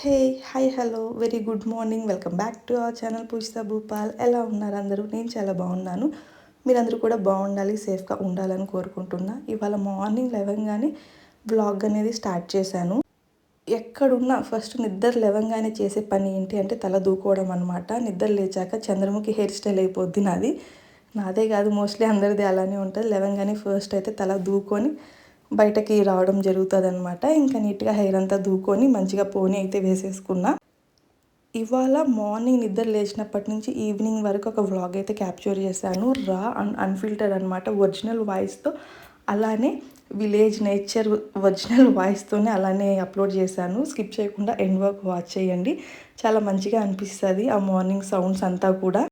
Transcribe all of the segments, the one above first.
Hey hi hello very good morning welcome back to our channel Poojitha Bhupal. ఎలా ఉన్నారు అందరూ? నేను చాలా బాగున్నాను. మీరందరూ కూడా బాగుండాలి, సేఫ్గా ఉండాలని కోరుకుంటున్నా. ఇవాళ మార్నింగ్ లేవగానే బ్లాగ్ అనేది స్టార్ట్ చేశాను. ఎక్కడున్నా ఫస్ట్ నిద్ర లేవగానే చేసే పని ఏంటి అంటే తల దూకోవడం అనమాట. నిద్ర లేచాక చంద్రముఖి హెయిర్ స్టైల్ అయిపోద్ది నాది. నాదే కాదు, మోస్ట్లీ అందరిది అలానే ఉంటుంది. లేవగానే ఫస్ట్ అయితే తల దూకొని బయటకి రావడం జరుగుతుందనమాట. ఇంకా నీట్గా హెయిర్ అంతా దూకొని మంచిగా పోనీ అయితే వేసేసుకున్నా. ఇవాళ మార్నింగ్ నిద్ర లేచినప్పటి నుంచి ఈవినింగ్ వరకు ఒక వ్లాగ్ అయితే క్యాప్చర్ చేశాను. రా అన్ఫిల్టర్ అనమాట, ఒరిజినల్ వాయిస్తో. అలానే విలేజ్ నేచర్ ఒరిజినల్ వాయిస్తోనే అలానే అప్లోడ్ చేశాను. స్కిప్ చేయకుండా ఎండ్ వరకు వాచ్ చేయండి. చాలా మంచిగా అనిపిస్తుంది ఆ మార్నింగ్ సౌండ్స్ అంతా కూడా.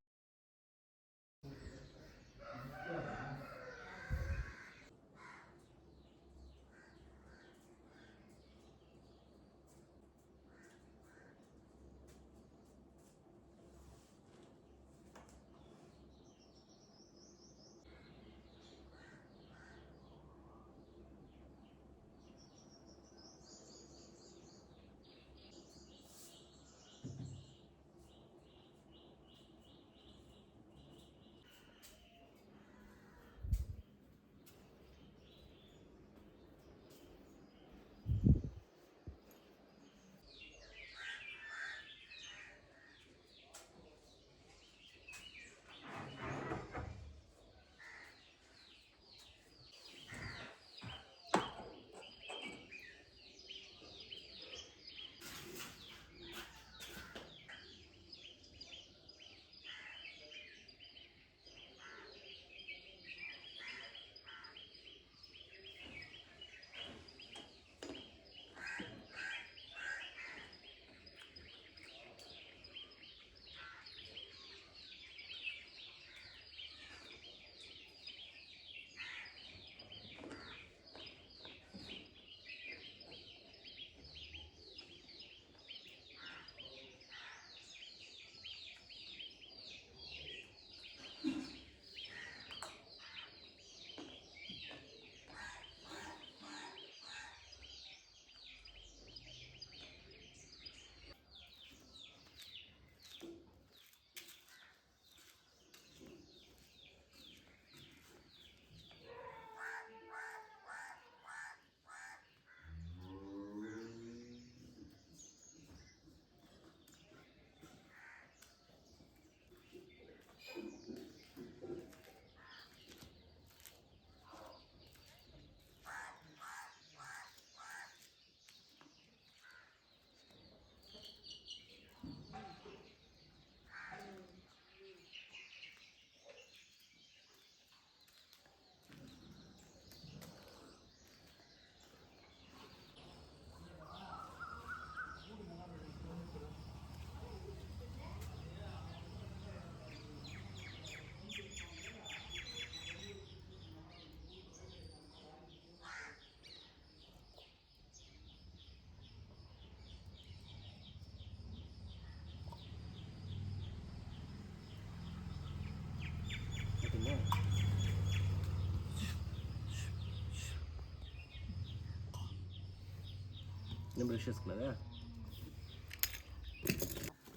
నేను బ్రష్ చేసుకున్నారా?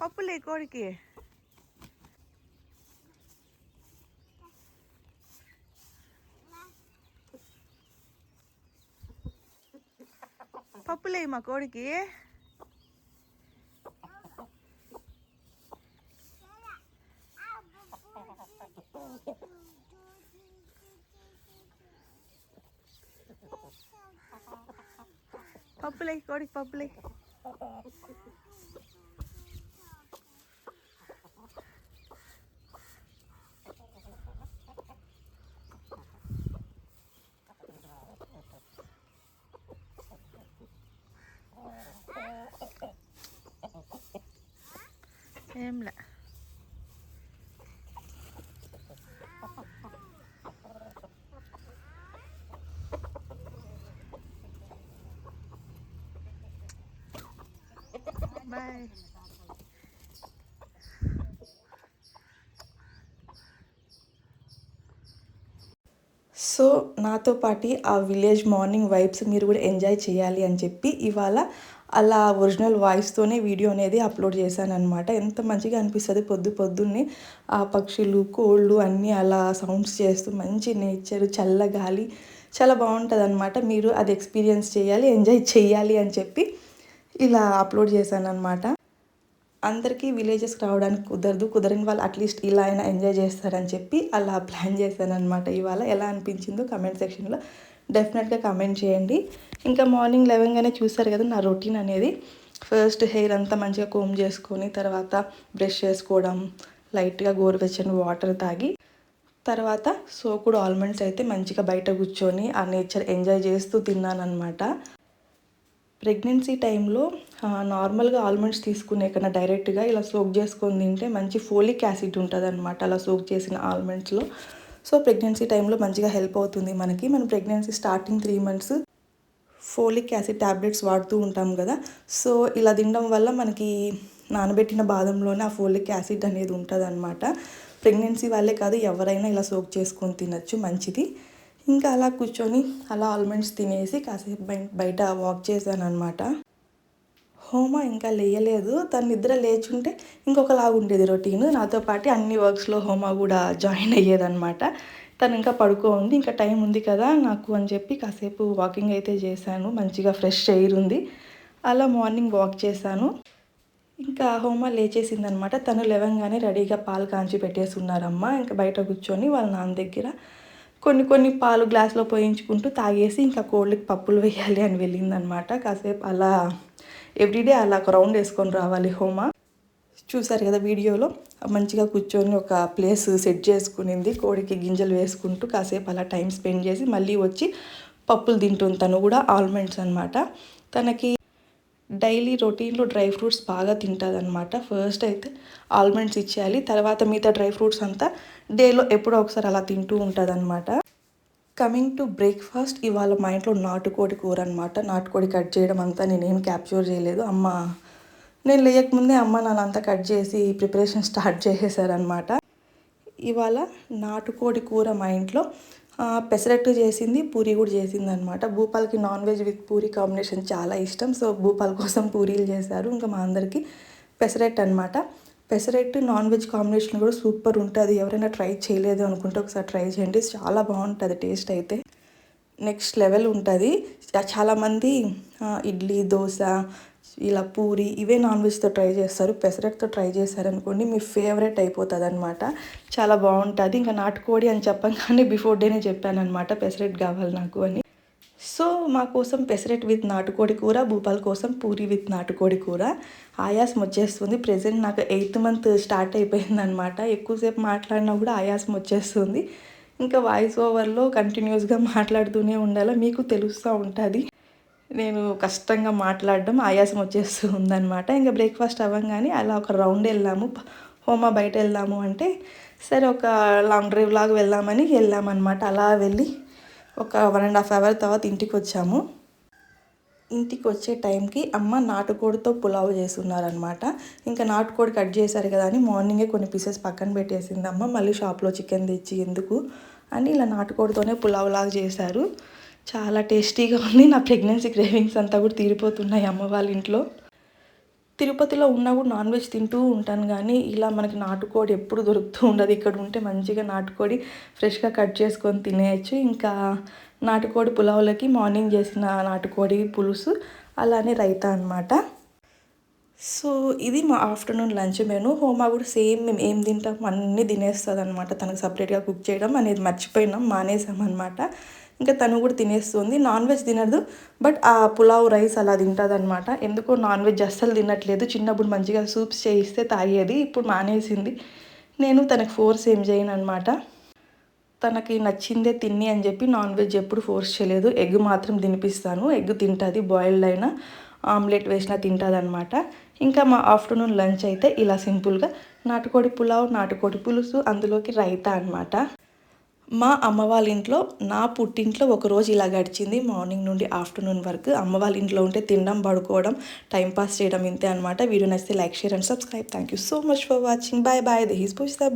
పప్పులే కోడికి. పప్పులే మా కోడికి. పప్పులే కోడికి, పప్పులే. ఏంలే. బాయ్. సో నాతో పాటు ఆ విలేజ్ మార్నింగ్ వైబ్స్ మీరు కూడా ఎంజాయ్ చేయాలి అని చెప్పి ఇవాళ అలా ఒరిజినల్ వాయిస్తోనే వీడియో అనేది అప్లోడ్ చేశాననమాట. ఎంత మంచిగా అనిపిస్తుంది పొద్దున్నే ఆ పక్షులు, కోళ్ళు అన్నీ అలా సౌండ్స్ చేస్తూ మంచి నేచర్, చల్ల గాలి చాలా బాగుంటుందన్నమాట. మీరు అది ఎక్స్పీరియన్స్ చేయాలి, ఎంజాయ్ చేయాలి అని చెప్పి ఇలా అప్లోడ్ చేశాననమాట. అందరికీ విలేజెస్కి రావడానికి కుదరని వాళ్ళు అట్లీస్ట్ ఇలా అయినా ఎంజాయ్ చేస్తారని చెప్పి అలా ప్లాన్ చేశాననమాట. ఇవాళ ఎలా అనిపించిందో కమెంట్ సెక్షన్లో డెఫినెట్గా కమెంట్ చేయండి. ఇంకా మార్నింగ్ లేవగానే చూసారు కదా నా రొటీన్ అనేది. ఫస్ట్ హెయిర్ అంతా మంచిగా కోమ్ చేసుకొని తర్వాత బ్రష్ చేసుకోవడం, లైట్గా గోరువెచ్చని వాటర్ తాగి తర్వాత సోకుడు ఆల్మండ్స్ అయితే మంచిగా బయట కూర్చొని ఆ నేచర్ ఎంజాయ్ చేస్తూ తిన్నానమాట. ప్రెగ్నెన్సీ టైంలో నార్మల్గా ఆల్మండ్స్ తీసుకునే కన్నా డైరెక్ట్గా ఇలా సోక్ చేసుకొని తింటే మంచి ఫోలిక్ యాసిడ్ ఉంటుంది అనమాట అలా సోక్ చేసిన ఆల్మండ్స్లో. సో ప్రెగ్నెన్సీ టైంలో మంచిగా హెల్ప్ అవుతుంది మనకి. మన pregnancy starting 3 months folic acid tablets వాడుతూ ఉంటాం కదా. సో ఇలా తినడం వల్ల మనకి నానబెట్టిన బాదంలోనే ఆ ఫోలిక్ యాసిడ్ అనేది ఉంటుంది అనమాట. ప్రెగ్నెన్సీ వాళ్ళే కాదు ఎవరైనా ఇలా సోక్ చేసుకొని తినచ్చు, మంచిది. ఇంకా అలా కూర్చొని అలా ఆల్మండ్స్ తినేసి కాసేపు బయట వాక్ చేశాను అనమాట. హోమ ఇంకా లేయలేదు. తను నిద్ర లేచుంటే ఇంకొకలాగా ఉండేది రొటీన్. నాతో పాటు అన్ని వర్క్స్లో హోమ కూడా జాయిన్ అయ్యేదనమాట. తను ఇంకా పడుకోండి, ఇంకా టైం ఉంది కదా నాకు అని చెప్పి కాసేపు వాకింగ్ అయితే చేశాను. మంచిగా ఫ్రెష్ ఎయిర్ ఉంది. అలా మార్నింగ్ వాక్ చేశాను. ఇంకా హోమ లేచేసిందనమాట. తను లేవగానే రెడీగా పాలు కాంచి పెట్టేసి ఉన్నారమ్మ. ఇంకా బయట కూర్చొని వాళ్ళ నాన్న దగ్గర కొన్ని పాలు గ్లాస్లో పోయించుకుంటూ తాగేసి ఇంకా కోళ్ళకి పప్పులు వేయాలి అని వెళ్ళిందనమాట. కాసేపు అలా ఎవ్రీడే అలా ఒక రౌండ్ వేసుకొని రావాలి హోమ. చూసారు కదా వీడియోలో మంచిగా కూర్చొని ఒక ప్లేస్ సెట్ చేసుకునింది. కోడికి గింజలు వేసుకుంటూ కాసేపు అలా టైం స్పెండ్ చేసి మళ్ళీ వచ్చి పప్పులు తింటుంది. తను కూడా ఆల్మండ్స్ అనమాట. తనకి డైలీ రొటీన్లో డ్రై ఫ్రూట్స్ బాగా తింటుందన్నమాట. ఫస్ట్ అయితే ఆల్మండ్స్ ఇచ్చేయాలి, తర్వాత మిగతా డ్రై ఫ్రూట్స్ అంతా డేలో ఎప్పుడో ఒకసారి అలా తింటూ ఉంటుందన్నమాట. కమింగ్ టు బ్రేక్ఫాస్ట్, ఇవాళ మా ఇంట్లో నాటుకోడి కూర అనమాట. నాటుకోడి కట్ చేయడం అంతా నేనేం క్యాప్చర్ చేయలేదు. నేను లేయకముందే అమ్మ నాన్నంతా కట్ చేసి ప్రిపరేషన్ స్టార్ట్ చేసేసారనమాట. ఇవాళ నాటుకోడి కూర మా ఇంట్లో పెసరట్టు చేసింది, పూరి కూడా చేసింది అనమాట. భూపాల్కి non veg with puri combination చాలా ఇష్టం. సో భూపాల్ కోసం పూరీలు చేశారు. ఇంకా మా అందరికీ పెసరట్టు అనమాట. పెసరట్టు నాన్ వెజ్ కాంబినేషన్ కూడా సూపర్ ఉంటుంది. ఎవరైనా ట్రై చేయలేదు అనుకుంటే ఒకసారి ట్రై చేయండి, చాలా బాగుంటుంది టేస్ట్ అయితే నెక్స్ట్ లెవెల్ ఉంటుంది. చాలామంది ఇడ్లీ, దోశ, ఇలా పూరి ఇవే నాన్ వెజ్తో ట్రై చేస్తారు. పెసరట్తో ట్రై చేశారనుకోండి మీ ఫేవరెట్ అయిపోతుంది అనమాట. చాలా బాగుంటుంది. ఇంకా నాటుకోడి అని చెప్పగానే బిఫోర్ డేనే చెప్పాను అనమాట పెసరట్ కావాలి నాకు అని. సో మా కోసం పెసరట్ విత్ నాటుకోడి కూర, భూపాల్ కోసం పూరి విత్ నాటుకోడి కూర. ఆయాసం వచ్చేస్తుంది. ప్రెజెంట్ నాకు 8th month స్టార్ట్ అయిపోయింది అనమాట. ఎక్కువసేపు మాట్లాడినా కూడా ఆయాసం వచ్చేస్తుంది. ఇంకా వాయిస్ ఓవర్లో కంటిన్యూస్గా మాట్లాడుతూనే ఉండాలి. మీకు తెలుస్తూ ఉంటుంది నేను కష్టంగా మాట్లాడడం, ఆయాసం వచ్చేస్తూ ఉందన్నమాట. ఇంకా బ్రేక్ఫాస్ట్ అవ్వగానే అలా ఒక రౌండ్ వెళ్ళాము. హోమ బయట వెళ్దాము అంటే సరే ఒక లాంగ్ డ్రైవ్ లాగా వెళ్ళామన్నమాట. అలా వెళ్ళి ఒక 1.5 hour తర్వాత ఇంటికి వచ్చాము. ఇంటికి వచ్చే టైంకి అమ్మ నాటుకోడితో పులావ్ చేస్తున్నారనమాట. ఇంకా నాటుకోడి కట్ చేశారు కదా అని మార్నింగే కొన్ని పీసెస్ పక్కన పెట్టేసింది అమ్మ. మళ్ళీ షాప్లో చికెన్ తెచ్చి ఎందుకు అని ఇలా నాటుకోడితోనే పులావ్ లాగా చేశారు. చాలా టేస్టీగా ఉంది. నా ప్రెగ్నెన్సీ క్రేవింగ్స్ అంతా కూడా తీరిపోతున్నాయి అమ్మ వాళ్ళ ఇంట్లో. తిరుపతిలో ఉన్నా కూడా నాన్ వెజ్ తింటూ ఉంటాను, కానీ ఇలా మనకి నాటుకోడి ఎప్పుడు దొరుకుతూ ఉండదు. ఇక్కడ ఉంటే మంచిగా నాటుకోడి ఫ్రెష్గా కట్ చేసుకొని తినేయచ్చు. ఇంకా నాటుకోడి పులావులకి మార్నింగ్ చేసిన నాటుకోడి పులుసు, అలానే రైతా అనమాట. సో ఇది మా ఆఫ్టర్నూన్ లంచ్ మెను. హోమా కూడా సేమ్ మేము ఏం తింటాం అన్నీ తినేస్తుంది అనమాట. తనకు సపరేట్గా కుక్ చేయడం అనేది మర్చిపోయినాం, మానేసామన్నమాట. ఇంకా తను కూడా తినేస్తుంది. నాన్ వెజ్ తినదు, బట్ ఆ పులావ్ రైస్ అలా తింటుంది అనమాట. ఎందుకో నాన్ వెజ్ అస్సలు తినట్లేదు. చిన్నప్పుడు మంచిగా సూప్స్ చేయిస్తే తాగేది, ఇప్పుడు మానేసింది. నేను తనకు ఫోర్స్ ఏం చేయను అనమాట. తనకి నచ్చిందే తిని అని చెప్పి నాన్ వెజ్ ఎప్పుడు ఫోర్స్ చేయలేదు. ఎగ్ మాత్రం తినిపిస్తాను. ఎగ్ తింటుంది, బాయిల్డ్ అయినా ఆమ్లెట్ వేసినా తింటుంది అనమాట. ఇంకా మా ఆఫ్టర్నూన్ లంచ్ అయితే ఇలా సింపుల్గా నాటుకోడి పులావ్, నాటుకోడి పులుసు, అందులోకి రైతా అనమాట. మా అమ్మ వాళ్ళ ఇంట్లో, నా పుట్టింట్లో ఒకరోజు ఇలా గడిచింది. మార్నింగ్ నుండి ఆఫ్టర్నూన్ వరకు అమ్మ వాళ్ళ ఇంట్లో ఉంటే తినడం, పడుకోవడం, టైంపాస్ చేయడం ఇంతే అనమాట. వీడియో నచ్చితే like, share and subscribe. Thank you so much for watching. Bye bye. This is Pujitha.